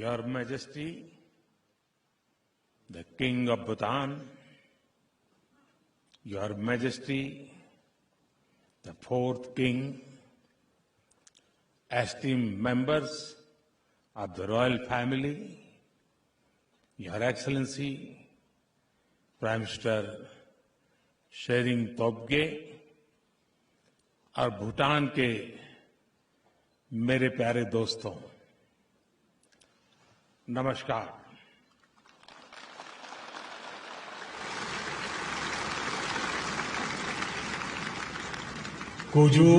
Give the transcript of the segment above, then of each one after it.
Your Majesty, the King of Bhutan, Your Majesty, the fourth King, esteemed members of the royal family, Your Excellency, Prime Minister Tshering Tobgay और भूटान के मेरे प्यारे दोस्तों, नमस्कार। Kuju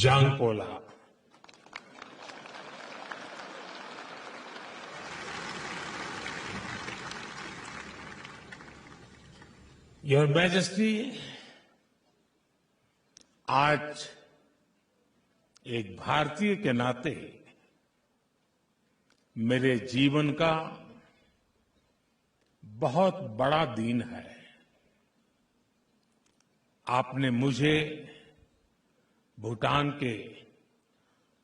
जांगपोला। Your majesty, आज एक भारतीय के नाते मेरे जीवन का बहुत बड़ा दिन है। आपने मुझे भूटान के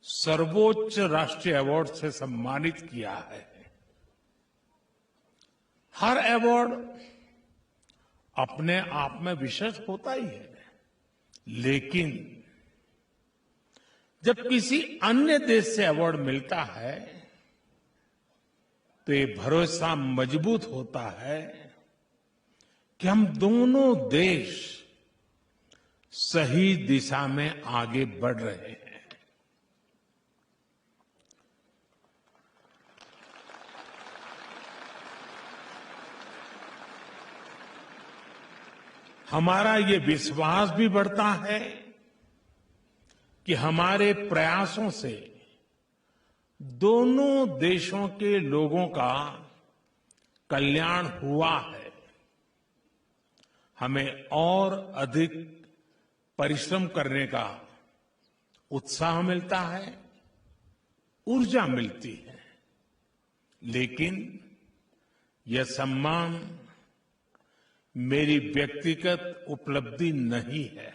सर्वोच्च राष्ट्रीय अवार्ड से सम्मानित किया है। हर अवार्ड अपने आप में विशेष होता ही है, लेकिन जब किसी अन्य देश से अवार्ड मिलता है तो ये भरोसा मजबूत होता है कि हम दोनों देश सही दिशा में आगे बढ़ रहे हैं। हमारा ये विश्वास भी बढ़ता है कि हमारे प्रयासों से दोनों देशों के लोगों का कल्याण हुआ है। हमें और अधिक परिश्रम करने का उत्साह मिलता है, ऊर्जा मिलती है, लेकिन यह सम्मान मेरी व्यक्तिगत उपलब्धि नहीं है।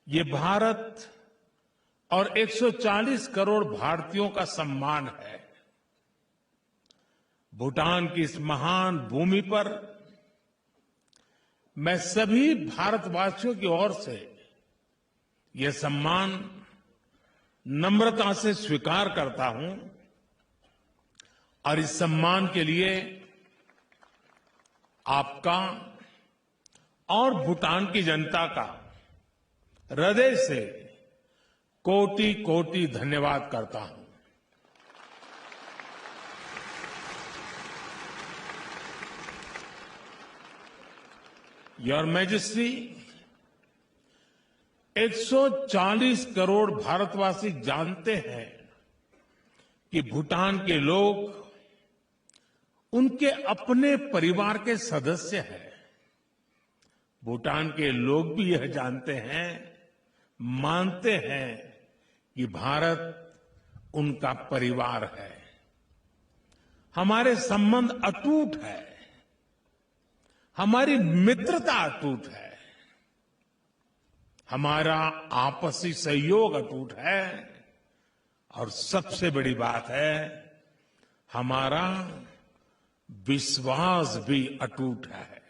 ये भारत और 140 करोड़ भारतीयों का सम्मान है। भूटान की इस महान भूमि पर मैं सभी भारतवासियों की ओर से यह सम्मान नम्रता से स्वीकार करता हूं और इस सम्मान के लिए आपका और भूटान की जनता का हृदय से कोटि कोटि धन्यवाद करता हूं। योर मैजेस्टी, 140 करोड़ भारतवासी जानते हैं कि भूटान के लोग उनके अपने परिवार के सदस्य हैं। भूटान के लोग भी यह जानते हैं, मानते हैं कि भारत उनका परिवार है। हमारे संबंध अटूट है, हमारी मित्रता अटूट है, हमारा आपसी सहयोग अटूट है और सबसे बड़ी बात है, हमारा विश्वास भी अटूट है।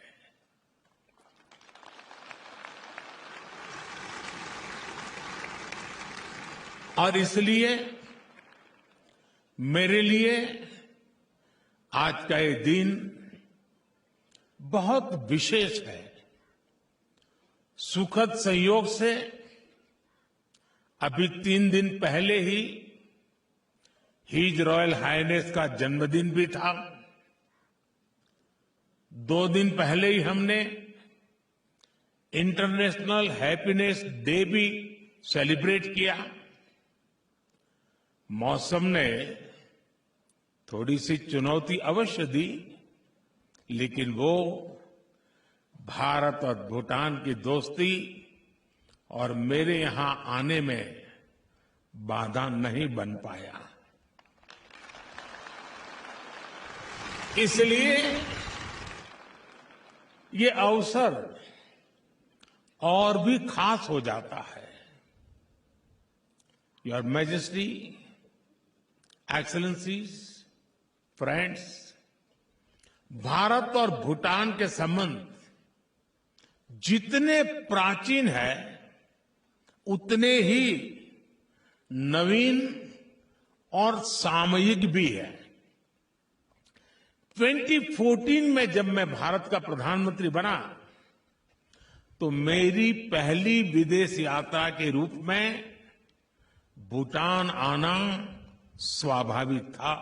और इसलिए मेरे लिए आज का ये दिन बहुत विशेष है। सुखद संयोग से अभी 3 दिन पहले ही हिज रॉयल हाइनेस का जन्मदिन भी था। 2 दिन पहले ही हमने इंटरनेशनल हैप्पीनेस डे भी सेलिब्रेट किया। मौसम ने थोड़ी सी चुनौती अवश्य दी, लेकिन वो भारत और भूटान की दोस्ती और मेरे यहां आने में बाधा नहीं बन पाया। इसलिए ये अवसर और भी खास हो जाता है। Your majesty, excellencies, friends, Bharat और भूटान के संबंध जितने प्राचीन हैं, उतने ही नवीन और सामयिक भी है। 2014 में जब मैं भारत का प्रधानमंत्री बना, तो मेरी पहली विदेश यात्रा के रूप में भूटान आना स्वाभाविक था।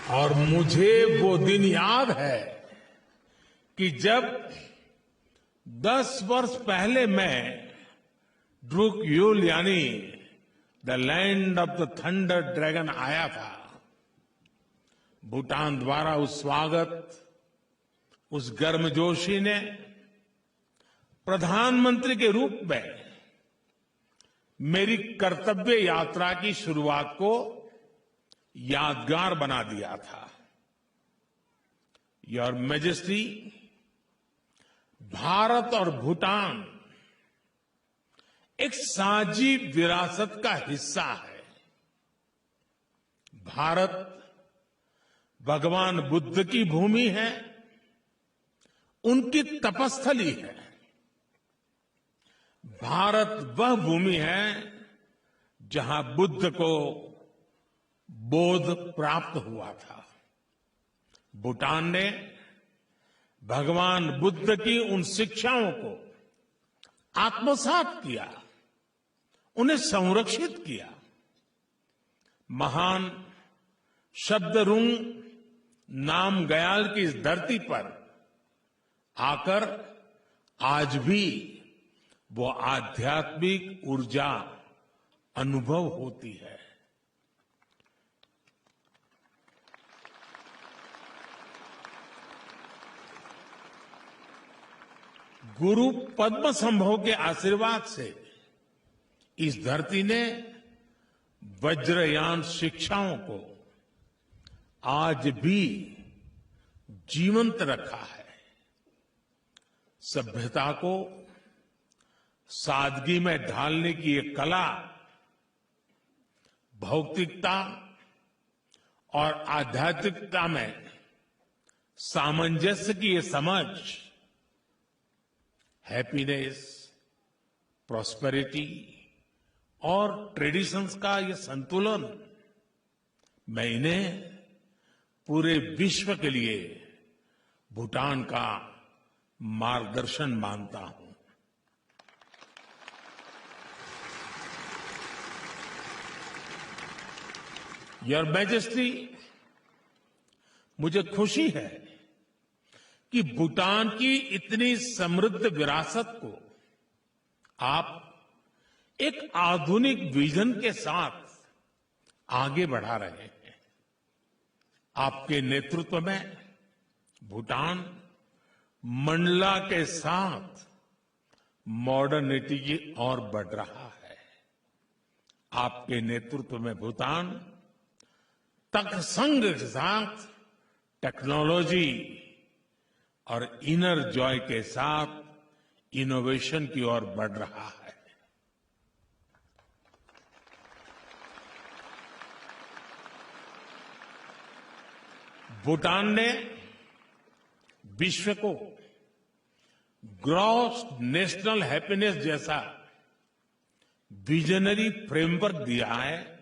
और मुझे वो दिन याद है कि जब 10 वर्ष पहले मैं ड्रूक यूल यानी the land of the thunder dragon आया था, भूटान द्वारा उस स्वागत, उस गर्मजोशी ने प्रधानमंत्री के रूप में मेरी कर्तव्य यात्रा की शुरुआत को यादगार बना दिया था। योर मैजेस्टी, भारत और भूटान एक साझी विरासत का हिस्सा है। भारत भगवान बुद्ध की भूमि है, उनकी तपस्थली है। भारत वह भूमि है जहां बुद्ध को बोध प्राप्त हुआ था। भूटान ने भगवान बुद्ध की उन शिक्षाओं को आत्मसात किया, उन्हें संरक्षित किया। महान शब्दरुंग नामग्याल की इस धरती पर आकर आज भी वो आध्यात्मिक ऊर्जा अनुभव होती है। गुरु पद्म संभव के आशीर्वाद से इस धरती ने वज्रयान शिक्षाओं को आज भी जीवंत रखा है। सभ्यता को सादगी में ढालने की ये कला, भौतिकता और आध्यात्मिकता में सामंजस्य की ये समझ, हैप्पीनेस, प्रॉस्पेरिटी और ट्रेडिशंस का ये संतुलन, मैं इन्हें पूरे विश्व के लिए भूटान का मार्गदर्शन मानता हूं। योर मैजेस्टी, मुझे खुशी है कि भूटान की इतनी समृद्ध विरासत को आप एक आधुनिक विजन के साथ आगे बढ़ा रहे हैं। आपके नेतृत्व में भूटान मंडला के साथ मॉडर्निटी की ओर बढ़ रहा है। आपके नेतृत्व में भूटान तकसंग के साथ टेक्नोलॉजी और इनर जॉय के साथ इनोवेशन की ओर बढ़ रहा है। भूटान ने विश्व को ग्रॉस नेशनल हैप्पीनेस जैसा विजनरी फ्रेमवर्क दिया है।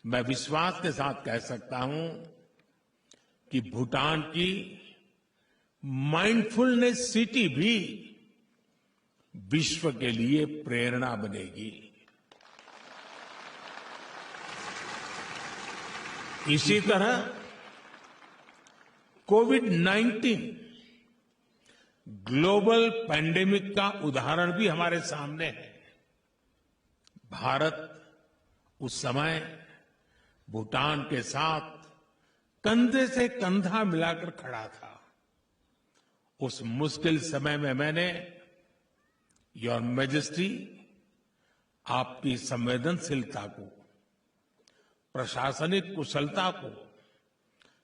मैं विश्वास के साथ कह सकता हूं कि भूटान की माइंडफुलनेस सिटी भी विश्व के लिए प्रेरणा बनेगी। इसी तरह कोविड-19 ग्लोबल पैंडेमिक का उदाहरण भी हमारे सामने है। भारत उस समय भूटान के साथ कंधे से कंधा मिलाकर खड़ा था। उस मुश्किल समय में मैंने, योर मैजेस्टी, आपकी संवेदनशीलता को, प्रशासनिक कुशलता को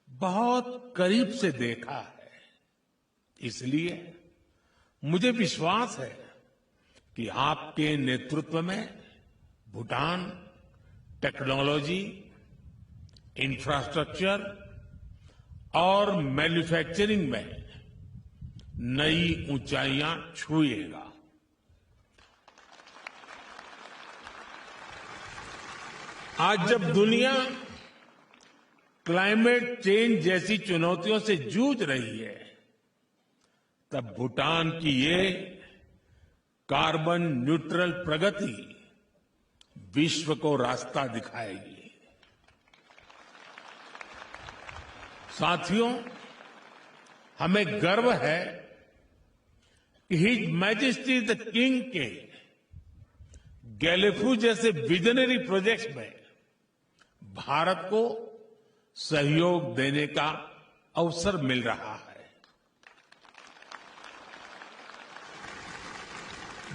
बहुत करीब से देखा है। इसलिए मुझे विश्वास है कि आपके नेतृत्व में भूटान टेक्नोलॉजी, इंफ्रास्ट्रक्चर और मैन्युफैक्चरिंग में नई ऊंचाइयां छुएगा। आज जब दुनिया क्लाइमेट चेंज जैसी चुनौतियों से जूझ रही है, तब भूटान की ये कार्बन न्यूट्रल प्रगति विश्व को रास्ता दिखाएगी। साथियों, हमें गर्व है कि हिज मैजेस्टी द किंग के गैलेफू जैसे विजनरी प्रोजेक्ट्स में भारत को सहयोग देने का अवसर मिल रहा है।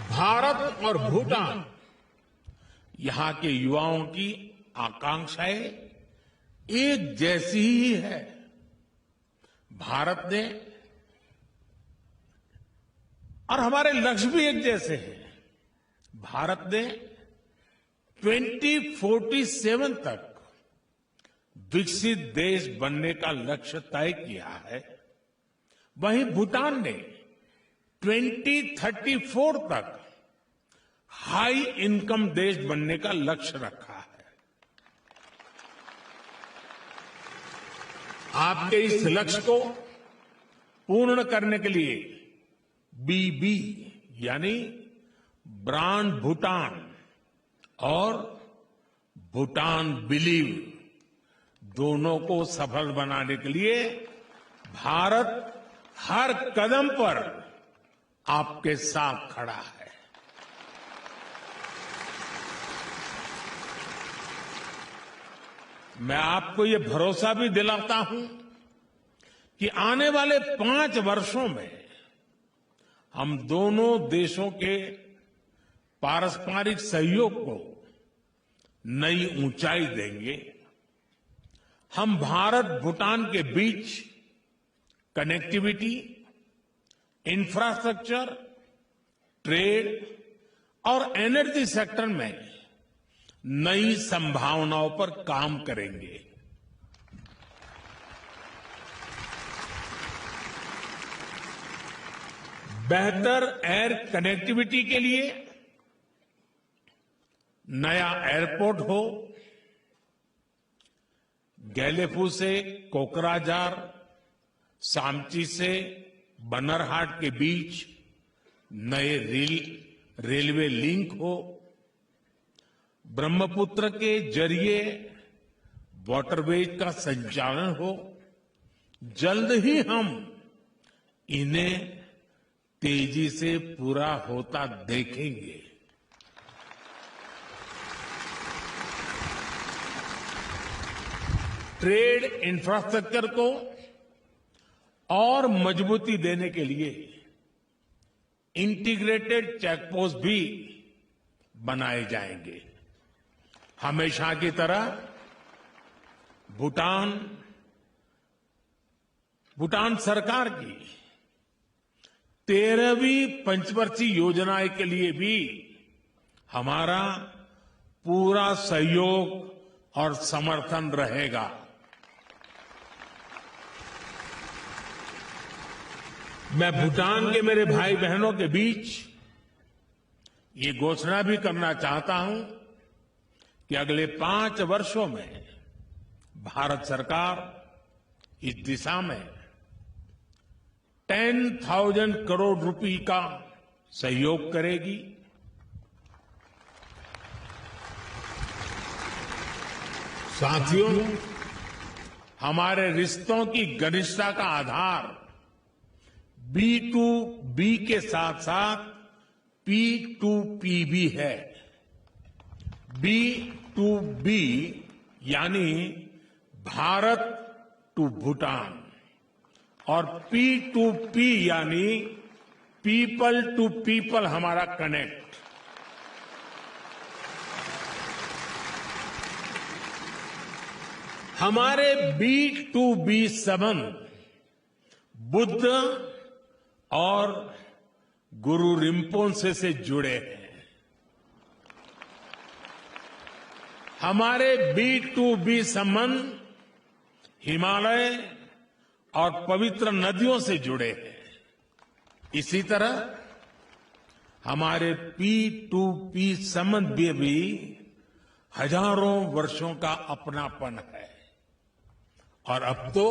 भारत और भूटान, यहां के युवाओं की आकांक्षाएं एक जैसी ही है। भारत ने और हमारे लक्ष्य भी एक जैसे हैं। भारत ने 2047 तक विकसित देश बनने का लक्ष्य तय किया है। वहीं भूटान ने 2034 तक हाई इनकम देश बनने का लक्ष्य रखा है। आपके इस लक्ष्य को पूर्ण करने के लिए बीबी यानी ब्रांड भूटान और भूटान बिलीव दोनों को सफल बनाने के लिए भारत हर कदम पर आपके साथ खड़ा है। मैं आपको ये भरोसा भी दिलाता हूं कि आने वाले 5 वर्षों में हम दोनों देशों के पारस्परिक सहयोग को नई ऊंचाई देंगे। हम भारत भूटान के बीच कनेक्टिविटी, इंफ्रास्ट्रक्चर, ट्रेड और एनर्जी सेक्टर में नई संभावनाओं पर काम करेंगे। बेहतर एयर कनेक्टिविटी के लिए नया एयरपोर्ट हो, गैलेफू से कोकराझार, सामची से बनरहाट के बीच नए रेलवे लिंक हो, ब्रह्मपुत्र के जरिए वाटरवेज का संचालन हो, जल्द ही हम इन्हें तेजी से पूरा होता देखेंगे। ट्रेड इंफ्रास्ट्रक्चर को और मजबूती देने के लिए इंटीग्रेटेड चेकपोस्ट भी बनाए जाएंगे। हमेशा की तरह भूटान सरकार की 13वीं पंचवर्षीय योजना के लिए भी हमारा पूरा सहयोग और समर्थन रहेगा। मैं भूटान के मेरे भाई बहनों के बीच ये घोषणा भी करना चाहता हूं कि अगले 5 वर्षों में भारत सरकार इस दिशा में 10,000 करोड़ रुपए का सहयोग करेगी। साथियों, हमारे रिश्तों की घनिष्ठता का आधार B2B के साथ साथ P2P भी है। B2B यानी भारत टू भूटान और P2P यानी पीपल टू पीपल हमारा कनेक्ट। हमारे B2B संबंध बुद्ध और गुरु रिम्पोंसे से जुड़े हैं। हमारे B2B संबंध हिमालय और पवित्र नदियों से जुड़े हैं। इसी तरह हमारे P2P संबंध भी हजारों वर्षों का अपनापन है और अब तो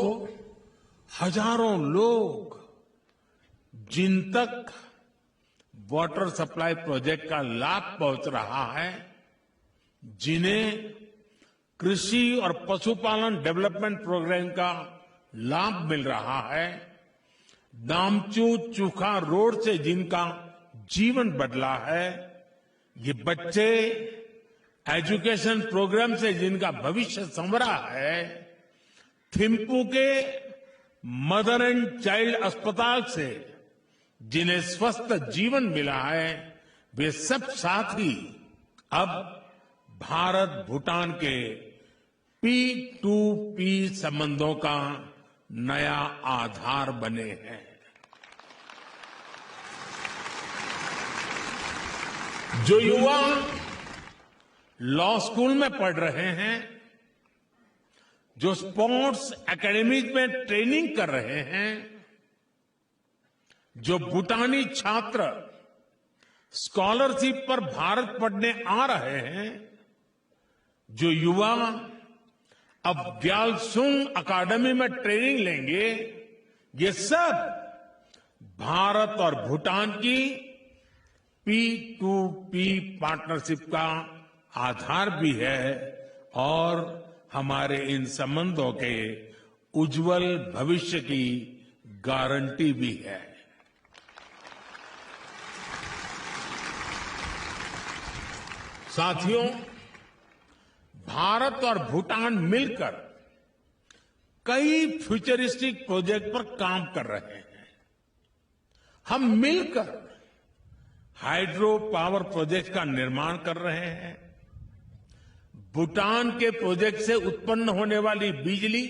हजारों लोग जिन तक वाटर सप्लाई प्रोजेक्ट का लाभ पहुंच रहा है, जिन्हें कृषि और पशुपालन डेवलपमेंट प्रोग्राम का लाभ मिल रहा है, दामचू चूखा रोड से जिनका जीवन बदला है, ये बच्चे एजुकेशन प्रोग्राम से जिनका भविष्य संवरा है, थिम्पू के मदर एंड चाइल्ड अस्पताल से जिन्हें स्वस्थ जीवन मिला है, वे सब साथी अब भारत भूटान के P2P संबंधों का नया आधार बने हैं। जो युवा लॉ स्कूल में पढ़ रहे हैं, जो स्पोर्ट्स एकेडमीज में ट्रेनिंग कर रहे हैं, जो भूटानी छात्र स्कॉलरशिप पर भारत पढ़ने आ रहे हैं, जो युवा अब ग्यालसुंग अकादमी में ट्रेनिंग लेंगे, ये सब भारत और भूटान की P2P पार्टनरशिप का आधार भी है और हमारे इन संबंधों के उज्जवल भविष्य की गारंटी भी है। साथियों, भारत और भूटान मिलकर कई फ्यूचरिस्टिक प्रोजेक्ट पर काम कर रहे हैं। हम मिलकर हाइड्रो पावर प्रोजेक्ट का निर्माण कर रहे हैं। भूटान के प्रोजेक्ट से उत्पन्न होने वाली बिजली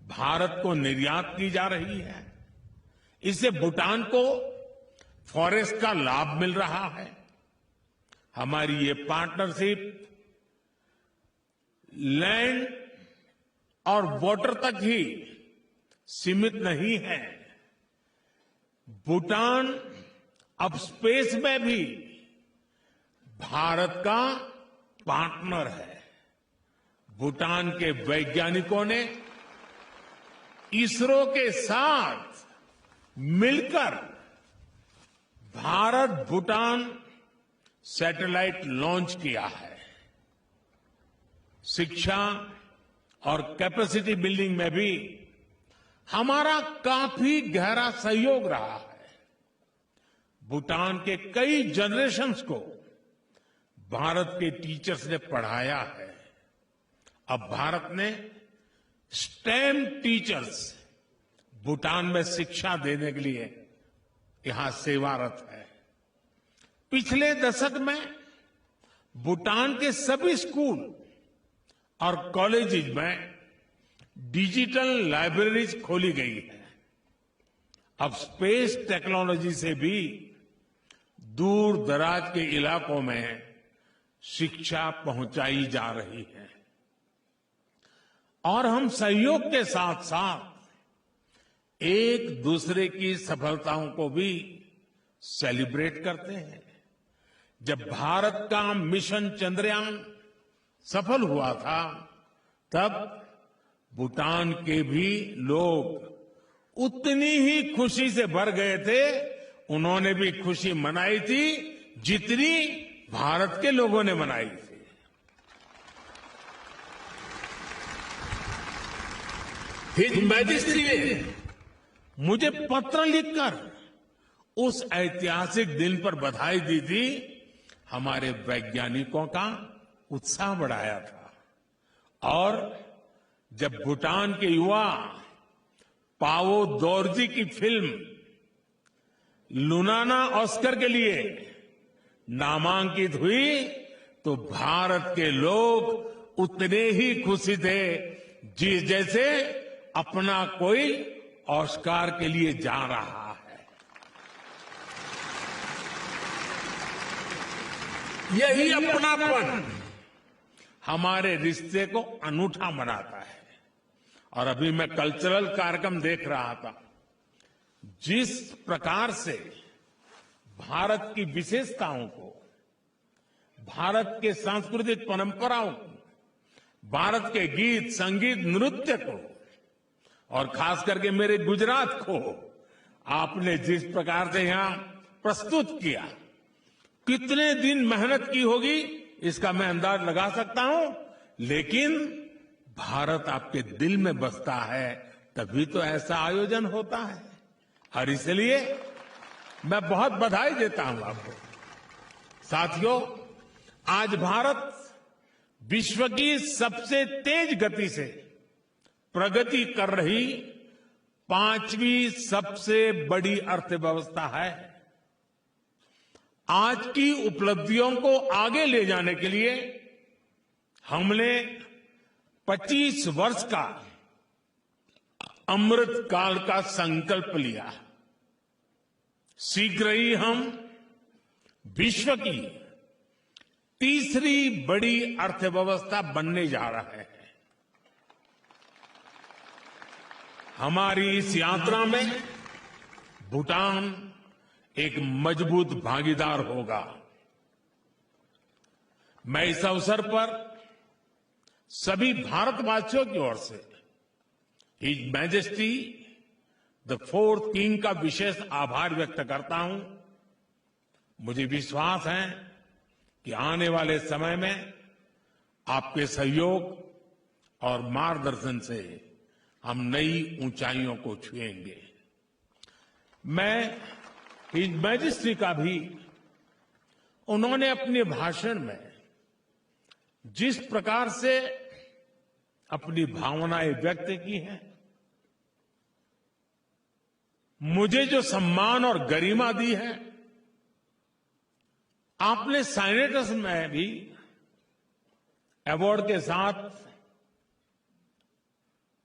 भारत को निर्यात की जा रही है। इससे भूटान को फॉरेस्ट का लाभ मिल रहा है। हमारी ये पार्टनरशिप लैंड और वाटर तक ही सीमित नहीं है। भूटान अब स्पेस में भी भारत का पार्टनर है। भूटान के वैज्ञानिकों ने इसरो के साथ मिलकर भारत भूटान सैटेलाइट लॉन्च किया है। शिक्षा और कैपेसिटी बिल्डिंग में भी हमारा काफी गहरा सहयोग रहा है। भूटान के कई जनरेशन्स को भारत के टीचर्स ने पढ़ाया है। अब भारत ने स्टेम टीचर्स भूटान में शिक्षा देने के लिए यहां सेवारत है। पिछले दशक में भूटान के सभी स्कूल और कॉलेजेस में डिजिटल लाइब्रेरीज खोली गई है। अब स्पेस टेक्नोलॉजी से भी दूर दराज के इलाकों में शिक्षा पहुंचाई जा रही है और हम सहयोग के साथ साथ एक दूसरे की सफलताओं को भी सेलिब्रेट करते हैं। जब भारत का मिशन चंद्रयान सफल हुआ था, तब भूटान के भी लोग उतनी ही खुशी से भर गए थे। उन्होंने भी खुशी मनाई थी जितनी भारत के लोगों ने मनाई थी। हिज मैजेस्टी ने मुझे पत्र लिखकर उस ऐतिहासिक दिन पर बधाई दी थी। हमारे वैज्ञानिकों का उत्साह बढ़ाया था और जब भूटान के युवा पाओ दोरजी की फिल्म लुनाना ऑस्कर के लिए नामांकित हुई, तो भारत के लोग उतने ही खुशी थे जैसे अपना कोई ऑस्कार के लिए जा रहा है। यही अपनापन हमारे रिश्ते को अनूठा बनाता है। और अभी मैं कल्चरल कार्यक्रम देख रहा था, जिस प्रकार से भारत की विशेषताओं को, भारत के सांस्कृतिक परंपराओं को, भारत के गीत, संगीत, नृत्य को और खास करके मेरे गुजरात को आपने जिस प्रकार से यहां प्रस्तुत किया, कितने दिन मेहनत की होगी इसका मैं अंदाज लगा सकता हूं, लेकिन भारत आपके दिल में बसता है तभी तो ऐसा आयोजन होता है। और इसलिए मैं बहुत बधाई देता हूं आपको। साथियों, आज भारत विश्व की सबसे तेज गति से प्रगति कर रही 5वीं सबसे बड़ी अर्थव्यवस्था है। आज की उपलब्धियों को आगे ले जाने के लिए हमने 25 वर्ष का अमृत काल का संकल्प लिया। शीघ्र ही हम विश्व की तीसरी बड़ी अर्थव्यवस्था बनने जा रहे हैं। हमारी इस यात्रा में भूटान एक मजबूत भागीदार होगा। मैं इस अवसर पर सभी भारतवासियों की ओर से his majesty the 4th king का विशेष आभार व्यक्त करता हूं। मुझे विश्वास है कि आने वाले समय में आपके सहयोग और मार्गदर्शन से हम नई ऊंचाइयों को छुएंगे। मैं हिज मैजेस्टी का भी, उन्होंने अपने भाषण में जिस प्रकार से अपनी भावनाएं व्यक्त की हैं, मुझे जो सम्मान और गरिमा दी है, आपने साइनेटस में भी अवार्ड के साथ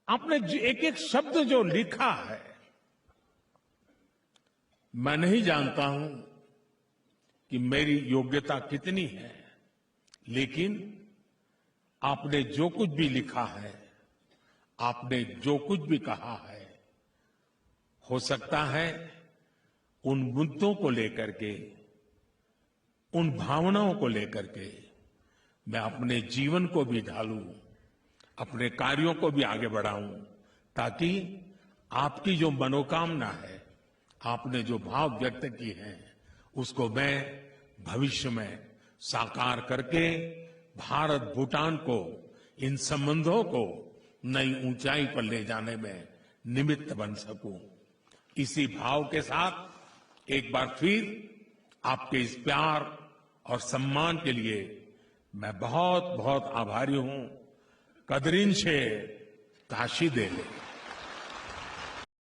आपने एक एक शब्द जो लिखा है, मैं नहीं जानता हूं कि मेरी योग्यता कितनी है, लेकिन आपने जो कुछ भी लिखा है, आपने जो कुछ भी कहा है, हो सकता है उन मुद्दों को लेकर के, उन भावनाओं को लेकर के मैं अपने जीवन को भी ढालूं, अपने कार्यों को भी आगे बढ़ाऊं, ताकि आपकी जो मनोकामना है, आपने जो भाव व्यक्त किए हैं, उसको मैं भविष्य में साकार करके भारत भूटान को, इन संबंधों को नई ऊंचाई पर ले जाने में निमित्त बन सकूं। इसी भाव के साथ एक बार फिर आपके इस प्यार और सम्मान के लिए मैं बहुत बहुत आभारी हूं। कदरीन शे काशी दे ले।